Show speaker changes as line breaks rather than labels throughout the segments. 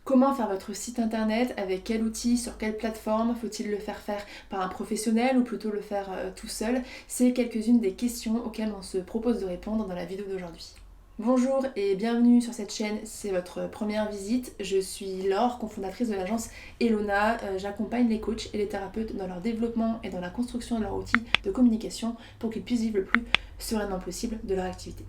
Comment faire votre site internet, avec quel outil, sur quelle plateforme, faut-il le faire par un professionnel ou plutôt le faire tout seul? C'est quelques-unes des questions auxquelles on se propose de répondre dans la vidéo d'aujourd'hui. Bonjour et bienvenue sur cette chaîne, c'est votre première visite. Je suis Laure, cofondatrice de l'agence Elona. J'accompagne les coachs et les thérapeutes dans leur développement et dans la construction de leur outil de communication pour qu'ils puissent vivre le plus sereinement possible de leur activité.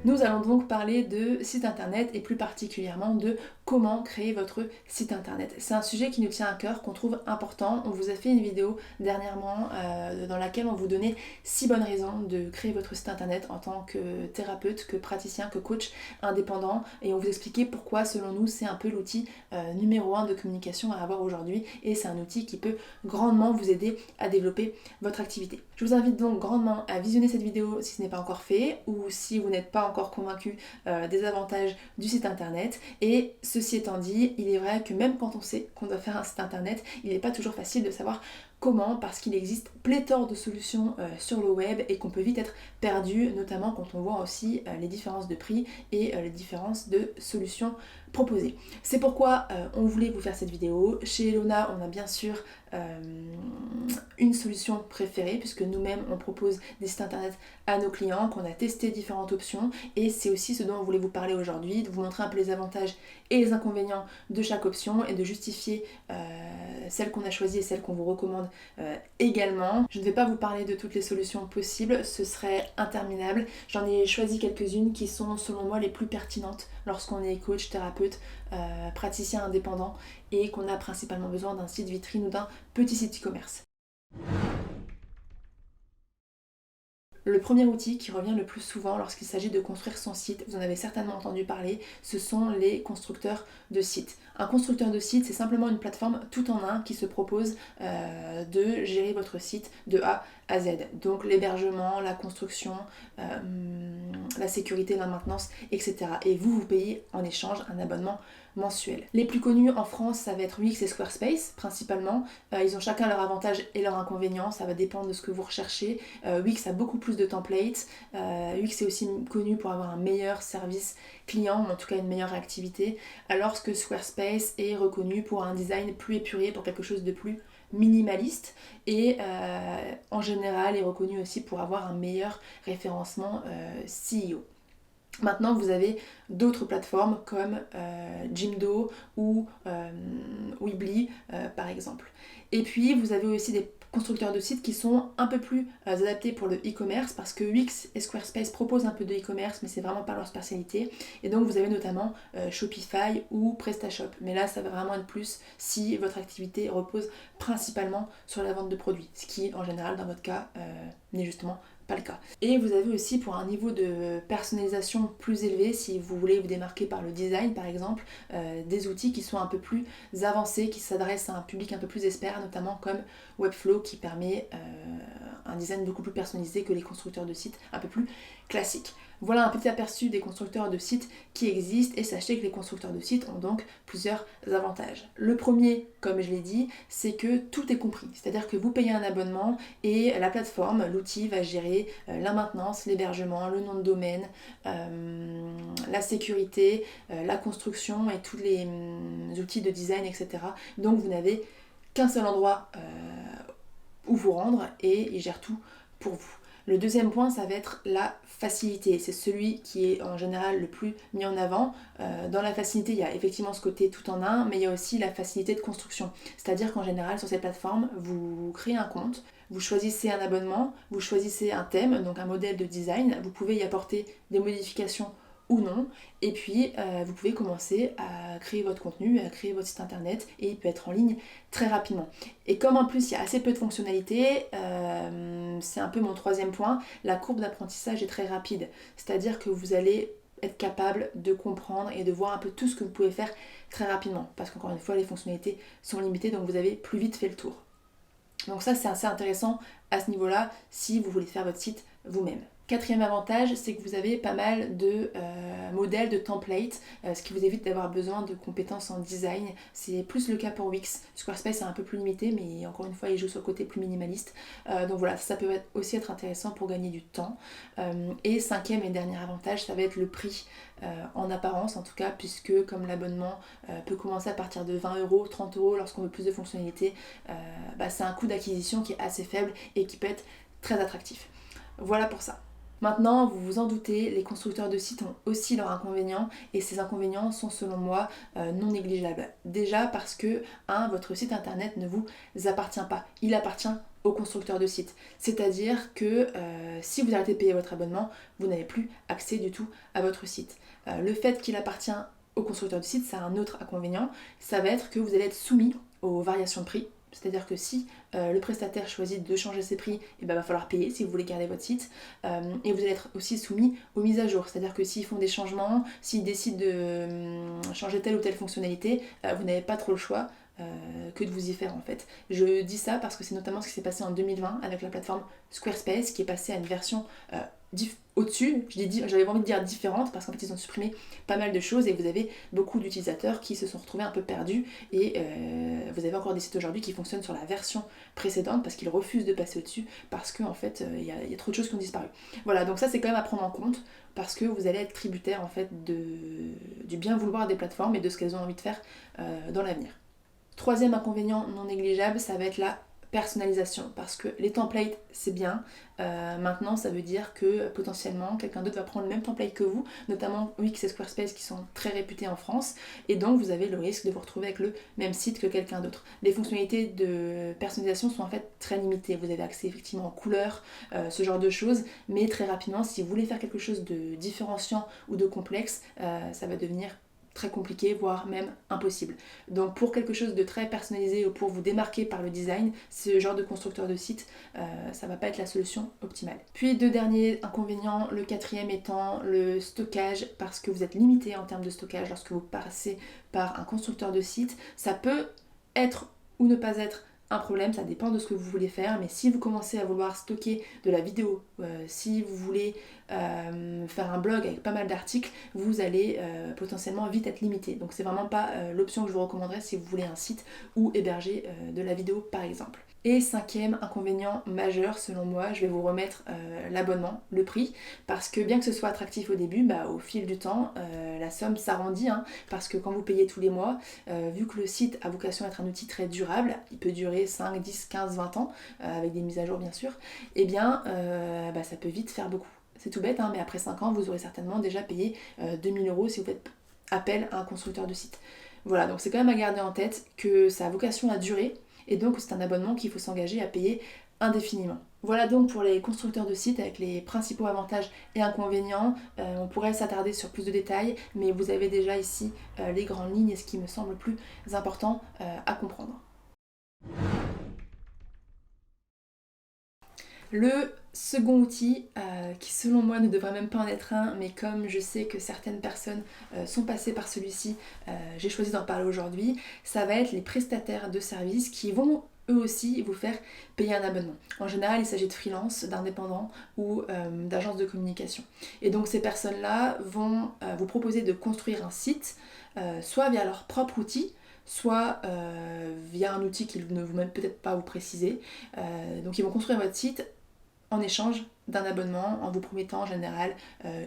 Nous allons donc parler de site internet et plus particulièrement de comment créer votre site internet. C'est un sujet qui nous tient à cœur, qu'on trouve important. On vous a fait une vidéo dernièrement dans laquelle on vous donnait 6 bonnes raisons de créer votre site internet en tant que thérapeute, que praticien, que coach indépendant, et on vous expliquait pourquoi selon nous c'est un peu l'outil numéro 1 de communication à avoir aujourd'hui, et c'est un outil qui peut grandement vous aider à développer votre activité. Je vous invite donc grandement à visionner cette vidéo si ce n'est pas encore fait, ou si vous n'êtes pas encore convaincu des avantages du site internet. Et ceci étant dit, il est vrai que même quand on sait qu'on doit faire un site internet, il n'est pas toujours facile de savoir comment, parce qu'il existe pléthore de solutions sur le web et qu'on peut vite être perdu, notamment quand on voit aussi les différences de prix et les différences de solutions proposées. C'est pourquoi on voulait vous faire cette vidéo. Chez Elona, on a bien sûr une solution préférée, puisque nous-mêmes on propose des sites internet à nos clients, qu'on a testé différentes options, et c'est aussi ce dont on voulait vous parler aujourd'hui, de vous montrer un peu les avantages et les inconvénients de chaque option et de justifier celle qu'on a choisie et celle qu'on vous recommande également. Je ne vais pas vous parler de toutes les solutions possibles, ce serait interminable. J'en ai choisi quelques-unes qui sont selon moi les plus pertinentes lorsqu'on est coach, thérapeute, praticien indépendant et qu'on a principalement besoin d'un site vitrine ou d'un petit site e-commerce. Le premier outil qui revient le plus souvent lorsqu'il s'agit de construire son site, vous en avez certainement entendu parler, ce sont les constructeurs de sites. Un constructeur de site, c'est simplement une plateforme tout en un qui se propose de gérer votre site de A à Z. Donc l'hébergement, la construction, la sécurité, la maintenance, etc. Et vous payez en échange un abonnement mensuel. Les plus connus en France, ça va être Wix et Squarespace principalement. Ils ont chacun leurs avantages et leurs inconvénients, ça va dépendre de ce que vous recherchez. Wix a beaucoup plus de templates. Wix est aussi connu pour avoir un meilleur service client, ou en tout cas une meilleure réactivité, alors que Squarespace est reconnu pour un design plus épuré, pour quelque chose de plus minimaliste, et en général est reconnu aussi pour avoir un meilleur référencement SEO. Maintenant, vous avez d'autres plateformes comme Jimdo ou Weebly par exemple. Et puis, vous avez aussi des constructeurs de sites qui sont un peu plus adaptés pour le e-commerce, parce que Wix et Squarespace proposent un peu de e-commerce, mais c'est vraiment pas leur spécialité. Et donc, vous avez notamment Shopify ou PrestaShop. Mais là, ça va vraiment être plus si votre activité repose principalement sur la vente de produits, ce qui, en général, dans votre cas, n'est justement pas le cas. Et vous avez aussi, pour un niveau de personnalisation plus élevé, si vous voulez vous démarquer par le design par exemple, des outils qui sont un peu plus avancés, qui s'adressent à un public un peu plus expert, notamment comme Webflow, qui permet un design beaucoup plus personnalisé que les constructeurs de sites un peu plus classiques. Voilà un petit aperçu des constructeurs de sites qui existent, et sachez que les constructeurs de sites ont donc plusieurs avantages. Le premier, comme je l'ai dit, c'est que tout est compris, c'est-à-dire que vous payez un abonnement et la plateforme, l'outil va gérer la maintenance, l'hébergement, le nom de domaine, la sécurité, la construction et tous les outils de design, etc. Donc vous n'avez qu'un seul endroit où vous rendre et il gère tout pour vous. Le deuxième point, ça va être la facilité. C'est celui qui est en général le plus mis en avant. Dans la facilité, il y a effectivement ce côté tout en un, mais il y a aussi la facilité de construction. C'est-à-dire qu'en général, sur ces plateformes, vous créez un compte, vous choisissez un abonnement, vous choisissez un thème, donc un modèle de design, vous pouvez y apporter des modifications ou non, et puis vous pouvez commencer à créer votre contenu, à créer votre site internet, et il peut être en ligne très rapidement. Et comme en plus il y a assez peu de fonctionnalités, c'est un peu mon troisième point, la courbe d'apprentissage est très rapide, c'est-à-dire que vous allez être capable de comprendre et de voir un peu tout ce que vous pouvez faire très rapidement, parce qu'encore une fois les fonctionnalités sont limitées, donc vous avez plus vite fait le tour. Donc ça c'est assez intéressant à ce niveau-là si vous voulez faire votre site vous-même. Quatrième avantage, c'est que vous avez pas mal de modèles, de templates, ce qui vous évite d'avoir besoin de compétences en design. C'est plus le cas pour Wix. Squarespace est un peu plus limité, mais encore une fois, il joue sur le côté plus minimaliste. Donc voilà, ça peut aussi être intéressant pour gagner du temps. Et cinquième et dernier avantage, ça va être le prix. En apparence en tout cas, puisque comme l'abonnement peut commencer à partir de 20€, 30€ lorsqu'on veut plus de fonctionnalités, c'est un coût d'acquisition qui est assez faible et qui peut être très attractif. Voilà pour ça. Maintenant, vous vous en doutez, les constructeurs de sites ont aussi leurs inconvénients et ces inconvénients sont selon moi non négligeables. Déjà parce que, votre site internet ne vous appartient pas, il appartient aux constructeurs de sites. C'est-à-dire que si vous arrêtez de payer votre abonnement, vous n'avez plus accès du tout à votre site. Le fait qu'il appartient aux constructeurs de sites, ça a un autre inconvénient, ça va être que vous allez être soumis aux variations de prix. C'est-à-dire que si le prestataire choisit de changer ses prix, il va falloir payer si vous voulez garder votre site. Et vous allez être aussi soumis aux mises à jour. C'est-à-dire que s'ils font des changements, s'ils décident de changer telle ou telle fonctionnalité, vous n'avez pas trop le choix que de vous y faire en fait. Je dis ça parce que c'est notamment ce qui s'est passé en 2020 avec la plateforme Squarespace qui est passée à une version au-dessus, j'avais envie de dire différente parce qu'en fait ils ont supprimé pas mal de choses et vous avez beaucoup d'utilisateurs qui se sont retrouvés un peu perdus et vous avez encore des sites aujourd'hui qui fonctionnent sur la version précédente parce qu'ils refusent de passer au-dessus parce qu'en fait il y a trop de choses qui ont disparu. Voilà, donc ça c'est quand même à prendre en compte parce que vous allez être tributaire en fait du bien vouloir des plateformes et de ce qu'elles ont envie de faire dans l'avenir. Troisième inconvénient non négligeable, ça va être la personnalisation parce que les templates c'est bien, maintenant ça veut dire que potentiellement quelqu'un d'autre va prendre le même template que vous, notamment Wix et Squarespace qui sont très réputés en France et donc vous avez le risque de vous retrouver avec le même site que quelqu'un d'autre. Les fonctionnalités de personnalisation sont en fait très limitées, vous avez accès effectivement aux couleurs, ce genre de choses, mais très rapidement si vous voulez faire quelque chose de différenciant ou de complexe, ça va devenir très compliqué, voire même impossible. Donc pour quelque chose de très personnalisé ou pour vous démarquer par le design, ce genre de constructeur de site, ça va pas être la solution optimale. Puis deux derniers inconvénients, le quatrième étant le stockage, parce que vous êtes limité en termes de stockage lorsque vous passez par un constructeur de site. Ça peut être ou ne pas être un problème, ça dépend de ce que vous voulez faire, mais si vous commencez à vouloir stocker de la vidéo, si vous voulez faire un blog avec pas mal d'articles, vous allez potentiellement vite être limité. Donc c'est vraiment pas l'option que je vous recommanderais si vous voulez un site ou héberger de la vidéo par exemple. Et cinquième inconvénient majeur selon moi, je vais vous remettre l'abonnement, le prix, parce que bien que ce soit attractif au début, au fil du temps, la somme s'arrondit, parce que quand vous payez tous les mois, vu que le site a vocation à être un outil très durable, il peut durer 5, 10, 15, 20 ans, avec des mises à jour bien sûr, et bien ça peut vite faire beaucoup. C'est tout bête, mais après 5 ans, vous aurez certainement déjà payé 2000€ si vous faites appel à un constructeur de site. Voilà, donc c'est quand même à garder en tête que ça a vocation à durer, et donc c'est un abonnement qu'il faut s'engager à payer indéfiniment. Voilà donc pour les constructeurs de sites avec les principaux avantages et inconvénients. On pourrait s'attarder sur plus de détails, mais vous avez déjà ici les grandes lignes et ce qui me semble le plus important à comprendre. Le second outil, qui selon moi ne devrait même pas en être un, mais comme je sais que certaines personnes sont passées par celui-ci, j'ai choisi d'en parler aujourd'hui, ça va être les prestataires de services qui vont eux aussi vous faire payer un abonnement. En général, il s'agit de freelance, d'indépendants ou d'agences de communication. Et donc ces personnes-là vont vous proposer de construire un site, soit via leur propre outil, soit via un outil qu'ils ne vont même peut-être pas vous préciser. Donc ils vont construire votre site en échange d'un abonnement en vous promettant en général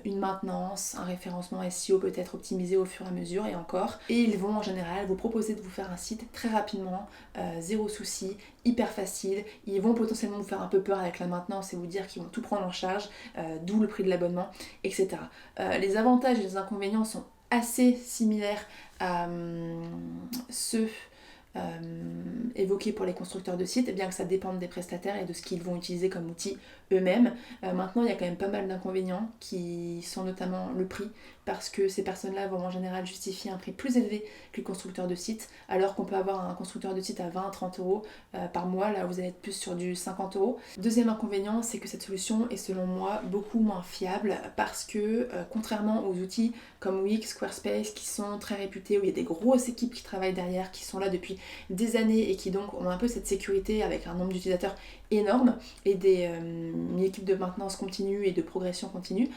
une maintenance, un référencement SEO peut-être optimisé au fur et à mesure et encore. Et ils vont en général vous proposer de vous faire un site très rapidement, zéro souci, hyper facile. Ils vont potentiellement vous faire un peu peur avec la maintenance et vous dire qu'ils vont tout prendre en charge, d'où le prix de l'abonnement, etc. Les avantages et les inconvénients sont assez similaires à ceux évoqués pour les constructeurs de sites, bien que ça dépende des prestataires et de ce qu'ils vont utiliser comme outil eux-mêmes. Maintenant, il y a quand même pas mal d'inconvénients qui sont notamment le prix, parce que ces personnes-là vont en général justifier un prix plus élevé que le constructeur de site, alors qu'on peut avoir un constructeur de site à 20-30€ par mois, là vous allez être plus sur du 50€. Deuxième inconvénient, c'est que cette solution est selon moi beaucoup moins fiable, parce que contrairement aux outils comme Wix, Squarespace, qui sont très réputés, où il y a des grosses équipes qui travaillent derrière, qui sont là depuis des années et qui donc ont un peu cette sécurité avec un nombre d'utilisateurs énorme et une équipe de maintenance continue et de progression continue,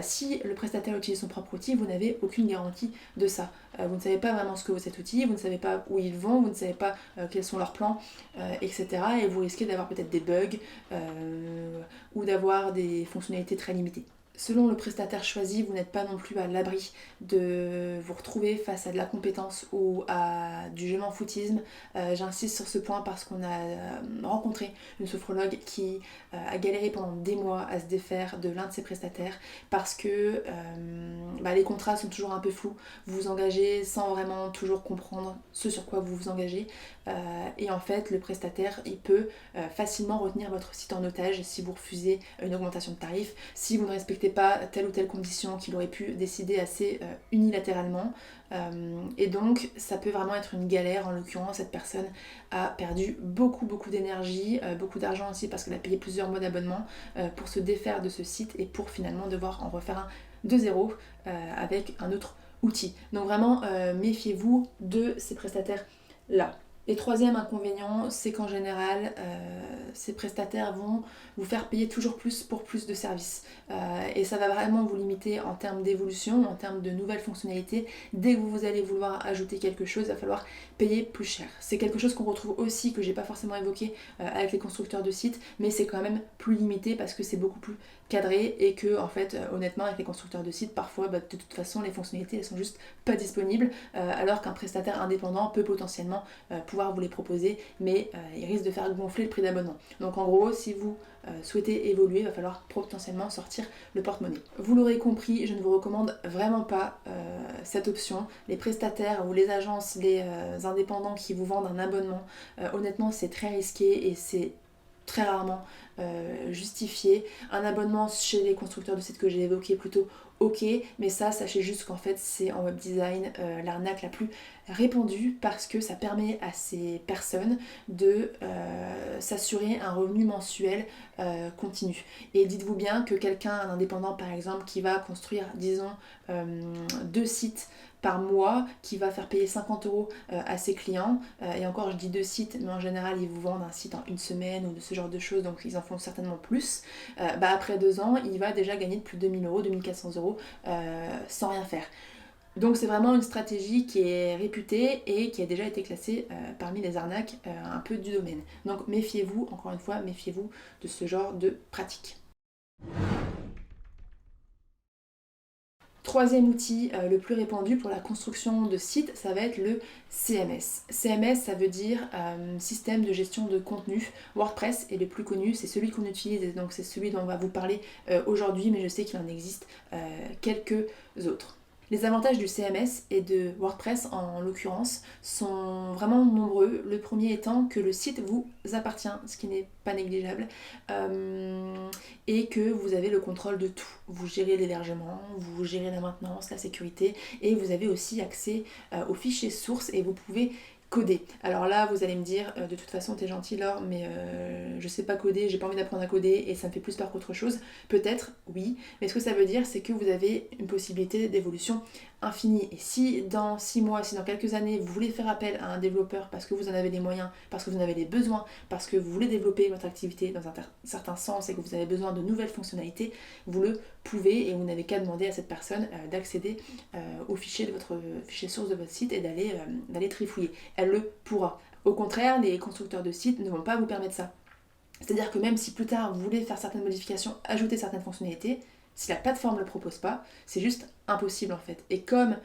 si le prestataire utilise son propre outil, vous n'avez aucune garantie de ça. Vous ne savez pas vraiment ce que vaut cet outil, vous ne savez pas où ils vont, vous ne savez pas quels sont leurs plans, etc. Et vous risquez d'avoir peut-être des bugs ou d'avoir des fonctionnalités très limitées. Selon le prestataire choisi, vous n'êtes pas non plus à l'abri de vous retrouver face à de la compétence ou à du je m'en foutisme. J'insiste sur ce point parce qu'on a rencontré une sophrologue qui a galéré pendant des mois à se défaire de l'un de ses prestataires parce que les contrats sont toujours un peu flous. Vous vous engagez sans vraiment toujours comprendre ce sur quoi vous vous engagez. Et en fait, le prestataire, il peut facilement retenir votre site en otage si vous refusez une augmentation de tarif, si vous ne respectez pas telle ou telle condition qu'il aurait pu décider assez unilatéralement. Et donc ça peut vraiment être une galère. En l'occurrence, cette personne a perdu beaucoup d'énergie, beaucoup d'argent aussi parce qu'elle a payé plusieurs mois d'abonnement pour se défaire de ce site et pour finalement devoir en refaire un de zéro avec un autre outil. Donc vraiment méfiez-vous de ces prestataires là. Et troisième inconvénient, c'est qu'en général, ces prestataires vont vous faire payer toujours plus pour plus de services. Et ça va vraiment vous limiter en termes d'évolution, en termes de nouvelles fonctionnalités. Dès que vous allez vouloir ajouter quelque chose, il va falloir payer plus cher. C'est quelque chose qu'on retrouve aussi, que j'ai pas forcément évoqué avec les constructeurs de sites, mais c'est quand même plus limité parce que c'est beaucoup plus cadré et que en fait honnêtement avec les constructeurs de sites parfois de toute façon les fonctionnalités elles sont juste pas disponibles alors qu'un prestataire indépendant peut potentiellement pouvoir vous les proposer mais il risque de faire gonfler le prix d'abonnement. Donc en gros si vous souhaitez évoluer, il va falloir potentiellement sortir le porte-monnaie. Vous l'aurez compris, je ne vous recommande vraiment pas cette option. Les prestataires ou les agences, les indépendants qui vous vendent un abonnement, honnêtement c'est très risqué et c'est très rarement justifié. Un abonnement chez les constructeurs de sites que j'ai évoqué plutôt ok, mais ça sachez juste qu'en fait c'est en web design l'arnaque la plus répandue parce que ça permet à ces personnes de s'assurer un revenu mensuel continu. Et dites-vous bien que quelqu'un, un indépendant par exemple, qui va construire disons 2 sites par mois, qui va faire payer 50 € à ses clients, et encore je dis 2 sites, mais en général ils vous vendent un site en une semaine ou de ce genre de choses, donc ils en font certainement plus, après 2 ans il va déjà gagner de plus de 2000 €, 2400 € sans rien faire. Donc c'est vraiment une stratégie qui est réputée et qui a déjà été classée parmi les arnaques un peu du domaine. Donc méfiez-vous, encore une fois, méfiez-vous de ce genre de pratique. Troisième outil le plus répandu pour la construction de sites, ça va être le CMS. CMS, ça veut dire système de gestion de contenu. WordPress est le plus connu, c'est celui qu'on utilise et donc c'est celui dont on va vous parler aujourd'hui, mais je sais qu'il en existe quelques autres. Les avantages du CMS et de WordPress en l'occurrence sont vraiment nombreux. Le premier étant que le site vous appartient, ce qui n'est pas négligeable, et que vous avez le contrôle de tout. Vous gérez l'hébergement, vous gérez la maintenance, la sécurité, et vous avez aussi accès aux fichiers sources et vous pouvez coder. Alors là, vous allez me dire, de toute façon, t'es gentil Laure, mais je sais pas coder, j'ai pas envie d'apprendre à coder et ça me fait plus peur qu'autre chose. Peut-être, oui, mais ce que ça veut dire, c'est que vous avez une possibilité d'évolution infinie. Et si dans 6 mois, si dans quelques années, vous voulez faire appel à un développeur parce que vous en avez les moyens, parce que vous en avez les besoins, parce que vous voulez développer votre activité dans un certain sens et que vous avez besoin de nouvelles fonctionnalités, vous le pouvez et vous n'avez qu'à demander à cette personne d'accéder au fichier de votre fichier source de votre site et d'aller trifouiller. Elle le pourra. Au contraire, les constructeurs de sites ne vont pas vous permettre ça. C'est-à-dire que même si plus tard vous voulez faire certaines modifications, ajouter certaines fonctionnalités, si la plateforme ne le propose pas, c'est juste impossible en fait. Et comme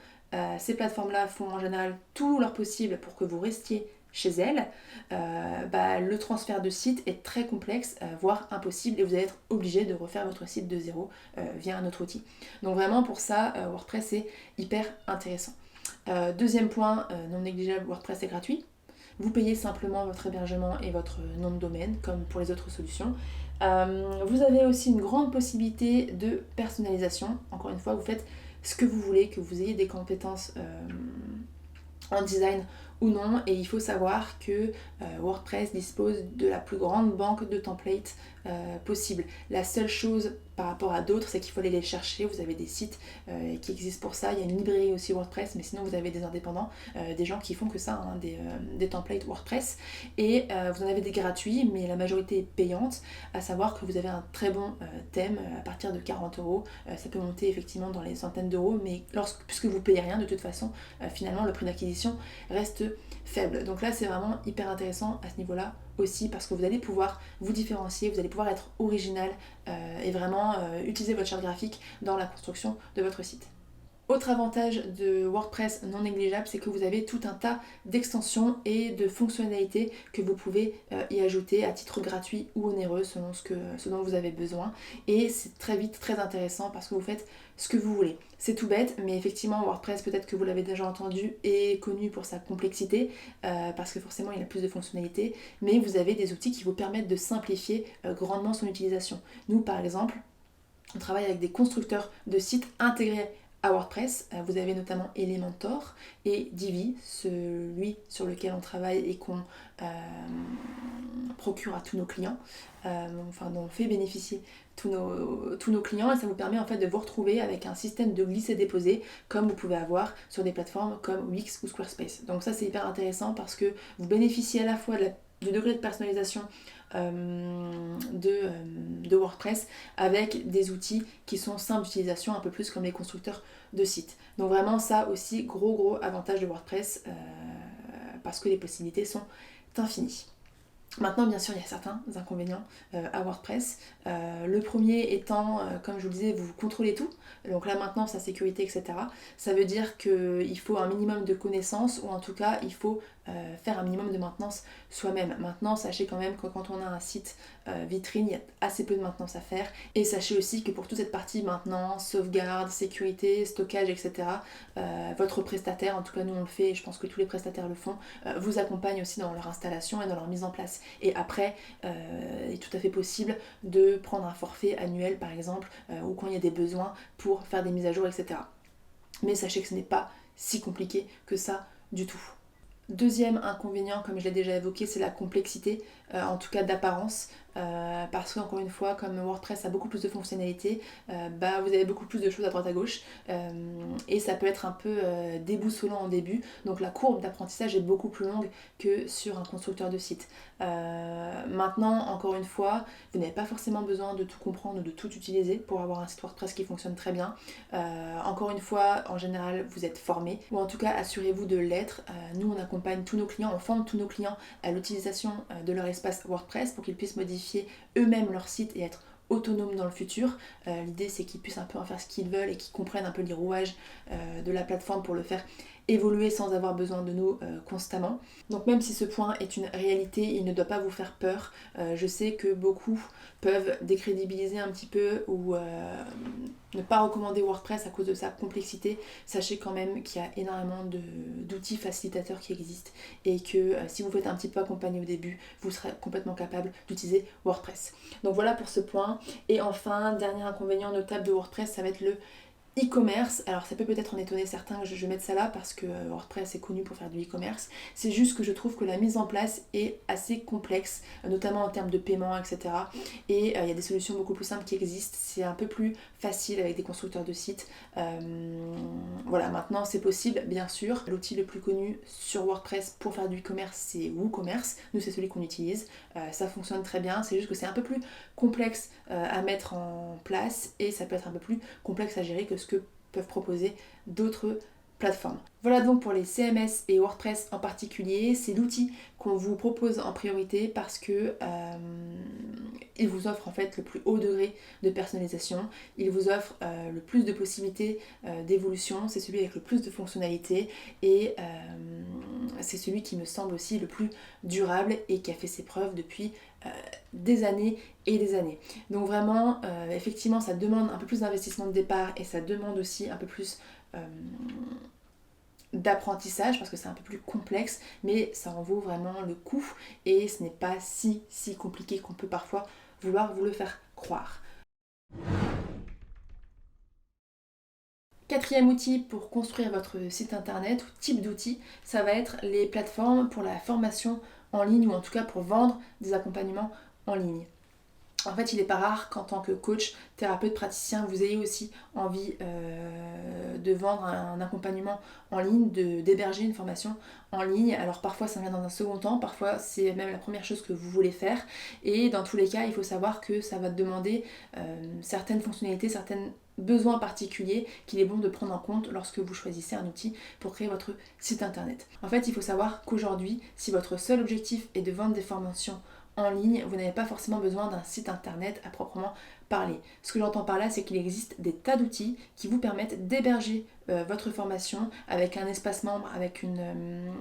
ces plateformes-là font en général tout leur possible pour que vous restiez chez elles, le transfert de site est très complexe, voire impossible, et vous allez être obligé de refaire votre site de zéro via un autre outil. Donc vraiment pour ça, WordPress est hyper intéressant. Deuxième point, non négligeable, WordPress est gratuit. Vous payez simplement votre hébergement et votre nom de domaine, comme pour les autres solutions. Vous avez aussi une grande possibilité de personnalisation. Encore une fois, vous faites ce que vous voulez, que vous ayez des compétences en design ou non, et il faut savoir que WordPress dispose de la plus grande banque de templates possible. La seule chose par rapport à d'autres, c'est qu'il faut aller les chercher. Vous avez des sites qui existent pour ça, il y a une librairie aussi WordPress, mais sinon vous avez des indépendants, des gens qui font que ça, hein, des templates WordPress, et vous en avez des gratuits, mais la majorité est payante, à savoir que vous avez un très bon thème à partir de 40€, ça peut monter effectivement dans les centaines d'euros, mais puisque vous payez rien de toute façon, finalement le prix d'acquisition reste faible. Donc là c'est vraiment hyper intéressant à ce niveau-là aussi, parce que vous allez pouvoir vous différencier, vous allez pouvoir être original et vraiment utiliser votre charte graphique dans la construction de votre site. Autre avantage de WordPress non négligeable, c'est que vous avez tout un tas d'extensions et de fonctionnalités que vous pouvez y ajouter à titre gratuit ou onéreux selon ce dont vous avez besoin. Et c'est très vite très intéressant parce que vous faites ce que vous voulez. C'est tout bête, mais effectivement WordPress, peut-être que vous l'avez déjà entendu, est connu pour sa complexité parce que forcément il a plus de fonctionnalités, mais vous avez des outils qui vous permettent de simplifier grandement son utilisation. Nous par exemple, on travaille avec des constructeurs de sites intégrés à WordPress. Vous avez notamment Elementor et Divi, celui sur lequel on travaille et qu'on procure à tous nos clients, dont on fait bénéficier tous nos clients, et ça vous permet en fait de vous retrouver avec un système de glisser-déposer comme vous pouvez avoir sur des plateformes comme Wix ou Squarespace. Donc ça c'est hyper intéressant parce que vous bénéficiez à la fois du degré de personnalisation de WordPress avec des outils qui sont simples d'utilisation, un peu plus comme les constructeurs de sites. Donc vraiment ça aussi, gros avantage de WordPress parce que les possibilités sont infinies. Maintenant, bien sûr, il y a certains inconvénients à WordPress. Le premier étant, comme je vous le disais, vous contrôlez tout. Donc la maintenance, la sécurité, etc. Ça veut dire qu'il faut un minimum de connaissances, ou en tout cas, il faut faire un minimum de maintenance soi-même. Maintenant, sachez quand même que quand on a un site vitrine, il y a assez peu de maintenance à faire. Et sachez aussi que pour toute cette partie maintenance, sauvegarde, sécurité, stockage, etc., votre prestataire, en tout cas nous on le fait, et je pense que tous les prestataires le font, vous accompagne aussi dans leur installation et dans leur mise en place. Et après, il est tout à fait possible de prendre un forfait annuel par exemple, ou quand il y a des besoins pour faire des mises à jour, etc. Mais sachez que ce n'est pas si compliqué que ça du tout. Deuxième inconvénient, comme je l'ai déjà évoqué, c'est la complexité, en tout cas d'apparence, parce qu'encore une fois, comme WordPress a beaucoup plus de fonctionnalités, vous avez beaucoup plus de choses à droite à gauche, et ça peut être un peu déboussolant au début, donc la courbe d'apprentissage est beaucoup plus longue que sur un constructeur de site. Maintenant, encore une fois, vous n'avez pas forcément besoin de tout comprendre ou de tout utiliser pour avoir un site WordPress qui fonctionne très bien. Encore une fois, en général, vous êtes formé, ou en tout cas assurez-vous de l'être. Nous, on accompagne tous nos clients, on forme tous nos clients à l'utilisation de leur espace WordPress pour qu'ils puissent modifier eux-mêmes leur site et être autonomes dans le futur. L'idée c'est qu'ils puissent un peu en faire ce qu'ils veulent et qu'ils comprennent un peu les rouages de la plateforme pour le faire évoluer sans avoir besoin de nous constamment. Donc même si ce point est une réalité, il ne doit pas vous faire peur. Je sais que beaucoup peuvent décrédibiliser un petit peu ou ne pas recommander WordPress à cause de sa complexité. Sachez quand même qu'il y a énormément d'outils facilitateurs qui existent et que si vous faites un petit peu accompagner au début, vous serez complètement capable d'utiliser WordPress. Donc voilà pour ce point. Et enfin, dernier inconvénient notable de WordPress, ça va être le e-commerce. Alors ça peut peut-être en étonner certains que je mette ça là parce que WordPress est connu pour faire du e-commerce. C'est juste que je trouve que la mise en place est assez complexe, notamment en termes de paiement, etc. Et il y a des solutions beaucoup plus simples qui existent. C'est un peu plus facile avec des constructeurs de sites. Voilà, maintenant c'est possible, bien sûr. L'outil le plus connu sur WordPress pour faire du e-commerce, c'est WooCommerce. Nous, c'est celui qu'on utilise. Ça fonctionne très bien. C'est juste que c'est un peu plus complexe à mettre en place et ça peut être un peu plus complexe à gérer que ce que peuvent proposer d'autres plateformes. Voilà donc pour les CMS et WordPress en particulier, c'est l'outil qu'on vous propose en priorité parce que il vous offre en fait le plus haut degré de personnalisation, il vous offre le plus de possibilités d'évolution, c'est celui avec le plus de fonctionnalités et c'est celui qui me semble aussi le plus durable et qui a fait ses preuves depuis des années et des années. Donc vraiment, effectivement, ça demande un peu plus d'investissement de départ et ça demande aussi un peu plus d'apprentissage parce que c'est un peu plus complexe, mais ça en vaut vraiment le coup et ce n'est pas si compliqué qu'on peut parfois vouloir vous le faire croire. Quatrième outil pour construire votre site internet, ou type d'outil, ça va être les plateformes pour la formation en ligne ou en tout cas pour vendre des accompagnements en ligne. En fait, il n'est pas rare qu'en tant que coach, thérapeute, praticien, vous ayez aussi envie de vendre un accompagnement en ligne, d'héberger une formation en ligne. Alors parfois ça vient dans un second temps, parfois c'est même la première chose que vous voulez faire. Et dans tous les cas, il faut savoir que ça va demander certaines fonctionnalités, certains besoins particuliers qu'il est bon de prendre en compte lorsque vous choisissez un outil pour créer votre site internet. En fait, il faut savoir qu'aujourd'hui, si votre seul objectif est de vendre des formations en ligne, vous n'avez pas forcément besoin d'un site internet à proprement parler. Ce que j'entends par là, c'est qu'il existe des tas d'outils qui vous permettent d'héberger votre formation avec un espace membre, avec une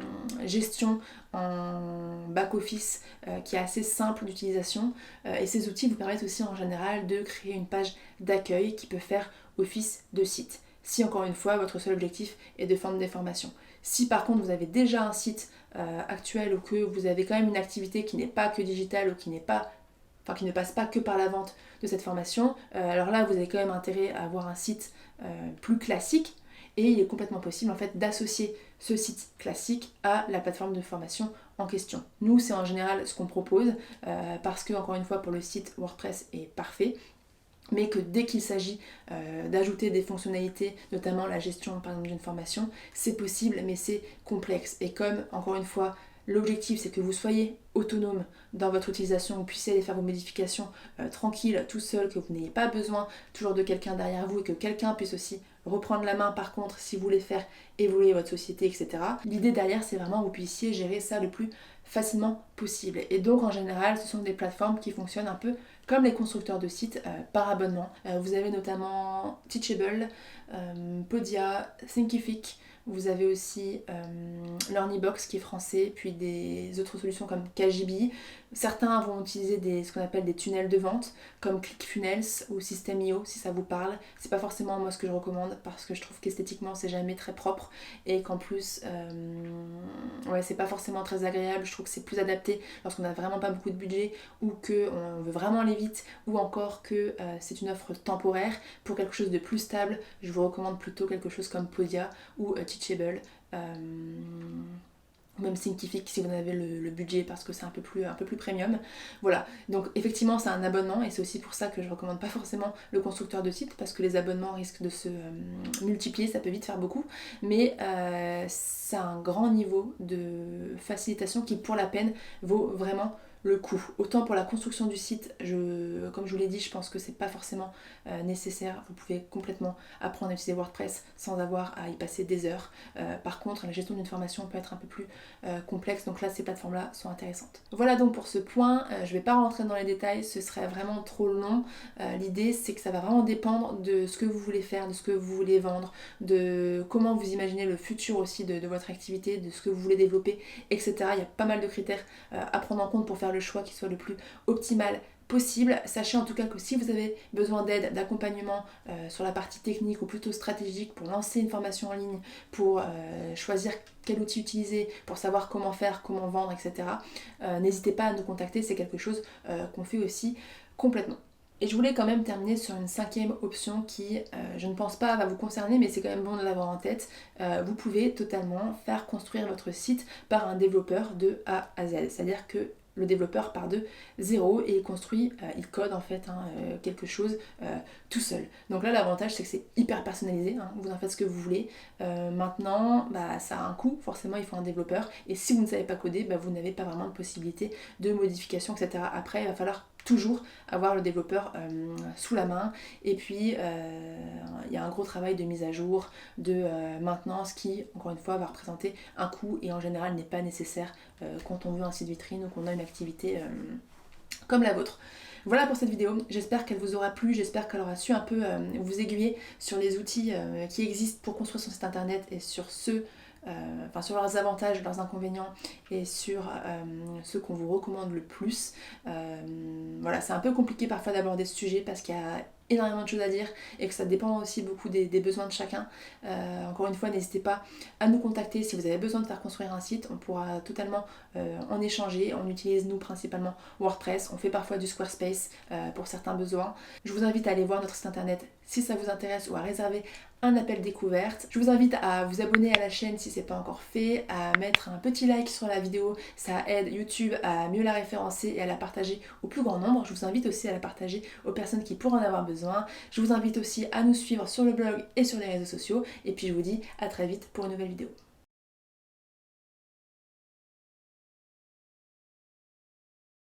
gestion en back-office qui est assez simple d'utilisation. Et ces outils vous permettent aussi en général de créer une page d'accueil qui peut faire office de site. Si encore une fois, votre seul objectif est de vendre des formations. Si par contre vous avez déjà un site actuel ou que vous avez quand même une activité qui n'est pas que digitale ou qui ne passe pas que par la vente de cette formation, alors là vous avez quand même intérêt à avoir un site plus classique et il est complètement possible en fait d'associer ce site classique à la plateforme de formation en question. Nous c'est en général ce qu'on propose parce que encore une fois pour le site WordPress est parfait. Mais que dès qu'il s'agit d'ajouter des fonctionnalités, notamment la gestion par exemple d'une formation, c'est possible mais c'est complexe. Et comme encore une fois, l'objectif c'est que vous soyez autonome dans votre utilisation, vous puissiez aller faire vos modifications tranquille, tout seul, que vous n'ayez pas besoin toujours de quelqu'un derrière vous et que quelqu'un puisse aussi reprendre la main par contre si vous voulez faire évoluer votre société, etc. L'idée derrière c'est vraiment que vous puissiez gérer ça le plus facilement possible. Et donc en général ce sont des plateformes qui fonctionnent un peu comme les constructeurs de sites par abonnement. Vous avez notamment Teachable, Podia, Thinkific, vous avez aussi Learnybox qui est français, puis des autres solutions comme Kajibi. Certains vont utiliser ce qu'on appelle des tunnels de vente comme ClickFunnels ou System.io si ça vous parle. C'est pas forcément moi ce que je recommande parce que je trouve qu'esthétiquement c'est jamais très propre et qu'en plus c'est pas forcément très agréable. Je trouve que c'est plus adapté lorsqu'on a vraiment pas beaucoup de budget ou qu'on veut vraiment aller vite ou encore que c'est une offre temporaire. Pour quelque chose de plus stable, je vous recommande plutôt quelque chose comme Podia ou Teachable. Même Thinkific si vous en avez le budget parce que c'est un peu plus premium. Voilà, donc effectivement c'est un abonnement et c'est aussi pour ça que je recommande pas forcément le constructeur de site parce que les abonnements risquent de se multiplier, ça peut vite faire beaucoup, mais c'est un grand niveau de facilitation qui pour la peine vaut vraiment le coup. Autant pour la construction du site, comme je vous l'ai dit, je pense que c'est pas forcément nécessaire. Vous pouvez complètement apprendre à utiliser WordPress sans avoir à y passer des heures. Par contre, la gestion d'une formation peut être un peu plus complexe, donc là ces plateformes-là sont intéressantes. Voilà donc pour ce point, je vais pas rentrer dans les détails, ce serait vraiment trop long. L'idée c'est que ça va vraiment dépendre de ce que vous voulez faire, de ce que vous voulez vendre, de comment vous imaginez le futur aussi de votre activité, de ce que vous voulez développer, etc. Il y a pas mal de critères à prendre en compte pour faire le choix qui soit le plus optimal possible. Sachez en tout cas que si vous avez besoin d'aide, d'accompagnement sur la partie technique ou plutôt stratégique pour lancer une formation en ligne, pour choisir quel outil utiliser, pour savoir comment faire, comment vendre, etc. N'hésitez pas à nous contacter, c'est quelque chose qu'on fait aussi complètement. Et je voulais quand même terminer sur une cinquième option qui, je ne pense pas va vous concerner, mais c'est quand même bon de l'avoir en tête. Vous pouvez totalement faire construire votre site par un développeur de A à Z. C'est-à-dire que le développeur part de zéro et il construit, il code en fait quelque chose tout seul. Donc là l'avantage c'est que c'est hyper personnalisé, vous en faites ce que vous voulez. Maintenant ça a un coût, forcément il faut un développeur et si vous ne savez pas coder, vous n'avez pas vraiment de possibilité de modification, etc. Après il va falloir toujours avoir le développeur sous la main et puis il y a un gros travail de mise à jour, de maintenance qui encore une fois va représenter un coût et en général n'est pas nécessaire quand on veut un site vitrine ou qu'on a une activité comme la vôtre. Voilà pour cette vidéo, j'espère qu'elle vous aura plu, j'espère qu'elle aura su un peu vous aiguiller sur les outils qui existent pour construire son site internet et sur sur leurs avantages, leurs inconvénients et sur ce qu'on vous recommande le plus. Voilà, c'est un peu compliqué parfois d'aborder ce sujet parce qu'il y a énormément de choses à dire et que ça dépend aussi beaucoup des besoins de chacun. Encore une fois, n'hésitez pas à nous contacter si vous avez besoin de faire construire un site, on pourra totalement en échanger. On utilise nous principalement WordPress, on fait parfois du Squarespace pour certains besoins. Je vous invite à aller voir notre site internet si ça vous intéresse ou à réserver un appel découverte. Je vous invite à vous abonner à la chaîne si ce n'est pas encore fait, à mettre un petit like sur la vidéo, ça aide YouTube à mieux la référencer et à la partager au plus grand nombre. Je vous invite aussi à la partager aux personnes qui pourraient en avoir besoin. Je vous invite aussi à nous suivre sur le blog et sur les réseaux sociaux. Et puis je vous dis à très vite pour une nouvelle vidéo.